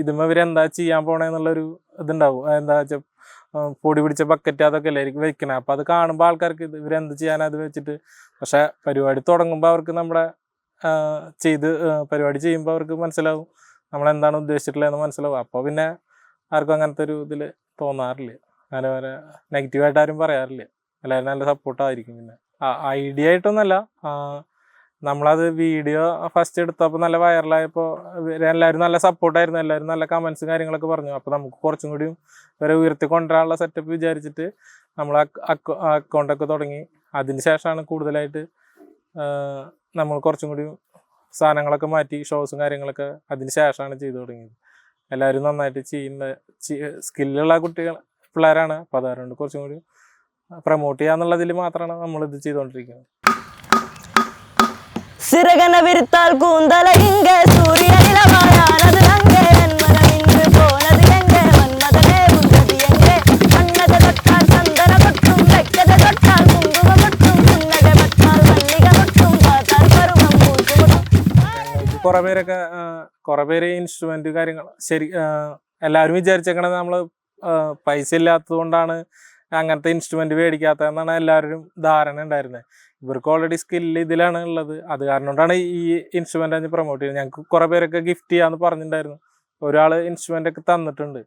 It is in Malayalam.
ഇതുമ്മ ഇവരെന്താ ചെയ്യാൻ പോണേന്നുള്ളൊരു ഇതുണ്ടാവും. എന്താ വെച്ചാൽ പൊടി പിടിച്ച ബക്കറ്റ് അതൊക്കെ അല്ലേ ആയിരിക്കും വെക്കണേ. അപ്പം അത് കാണുമ്പോൾ ആൾക്കാർക്ക് ഇവരെന്ത് ചെയ്യാനാ അത് വെച്ചിട്ട്. പക്ഷെ പരിപാടി തുടങ്ങുമ്പോൾ അവർക്ക് നമ്മുടെ പരിപാടി ചെയ്യുമ്പോൾ അവർക്ക് മനസ്സിലാവും നമ്മളെന്താണ് ഉദ്ദേശിച്ചിട്ടുള്ളതെന്ന് മനസ്സിലാവും. അപ്പോൾ പിന്നെ ആർക്കും അങ്ങനത്തെ ഒരു ഇതിൽ തോന്നാറില്ല. അങ്ങനെ വരെ നെഗറ്റീവായിട്ട് ആരും പറയാറില്ല. എല്ലാവരും നല്ല സപ്പോർട്ടായിരിക്കും. പിന്നെ ഐഡിയ ആയിട്ടൊന്നുമല്ല, നമ്മളത് വീഡിയോ ഫസ്റ്റ് എടുത്തപ്പോൾ നല്ല വൈറലായപ്പോൾ എല്ലാവരും നല്ല സപ്പോർട്ടായിരുന്നു. എല്ലാവരും നല്ല കമൻസും കാര്യങ്ങളൊക്കെ പറഞ്ഞു. അപ്പോൾ നമുക്ക് കുറച്ചും കൂടിയും ഇവരെ ഉയർത്തി കൊണ്ടുവരാനുള്ള സെറ്റപ്പ് വിചാരിച്ചിട്ട് നമ്മൾ അക്കൗണ്ടൊക്കെ തുടങ്ങി. അതിന് ശേഷമാണ് കൂടുതലായിട്ട് നമ്മൾ കുറച്ചും കൂടി സാധനങ്ങളൊക്കെ മാറ്റി ഷോസും കാര്യങ്ങളൊക്കെ അതിന് ശേഷമാണ് ചെയ്തു തുടങ്ങിയത്. എല്ലാവരും നന്നായിട്ട് ചെയ്യുന്ന സ്കില്ലുള്ള പിള്ളേരാണ്. അപ്പോൾ അതുകൊണ്ട് കുറച്ചും കൂടി പ്രൊമോട്ട് ചെയ്യാന്നുള്ളതിൽ മാത്രമാണ് നമ്മളിത് ചെയ്തുകൊണ്ടിരിക്കുന്നത്. சிறகன விரித்தால் கூந்தல இங்க சூரிய நிலவாயானது அங்கே என்மனம் இன்று போனது எங்கே மன்மதனே உந்தது எங்கே மன்னத தொட்டால் சந்தன கொட்டும் வெக்கத தொட்டால் குங்கும கொட்டும் புன்னக பட்டால் மல்லிക கொட்டும் பார்த்தாൽ பருவம் പൂത്തുമുട്ടും. കുറെ പേര് ഇൻസ്ട്രുമെന്റ് കാര്യങ്ങൾ ശരി എല്ലാവരും വിചാരിച്ചേക്കണത് നമ്മൾ പൈസ ഇല്ലാത്തത് കൊണ്ടാണ് അങ്ങനത്തെ ഇൻസ്ട്രുമെന്റ് മേടിക്കാത്തതെന്നാണ് എല്ലാവരും ധാരണ ഉണ്ടായിരുന്നത്. ഇവർക്ക് ഓൾറെഡി സ്കില്ല് ഇതിലാണ് ഉള്ളത്. അത് കാരണം കൊണ്ടാണ് ഈ ഇൻസ്ട്രുമെന്റ് പ്രൊമോട്ട് ചെയ്യുന്നത്. ഞങ്ങൾക്ക് കുറെ പേരൊക്കെ ഗിഫ്റ്റ് ചെയ്യാന്ന് പറഞ്ഞിട്ടുണ്ടായിരുന്നു. ഒരാൾ ഇൻസ്ട്രുമെന്റ് ഒക്കെ തന്നിട്ടുണ്ട്.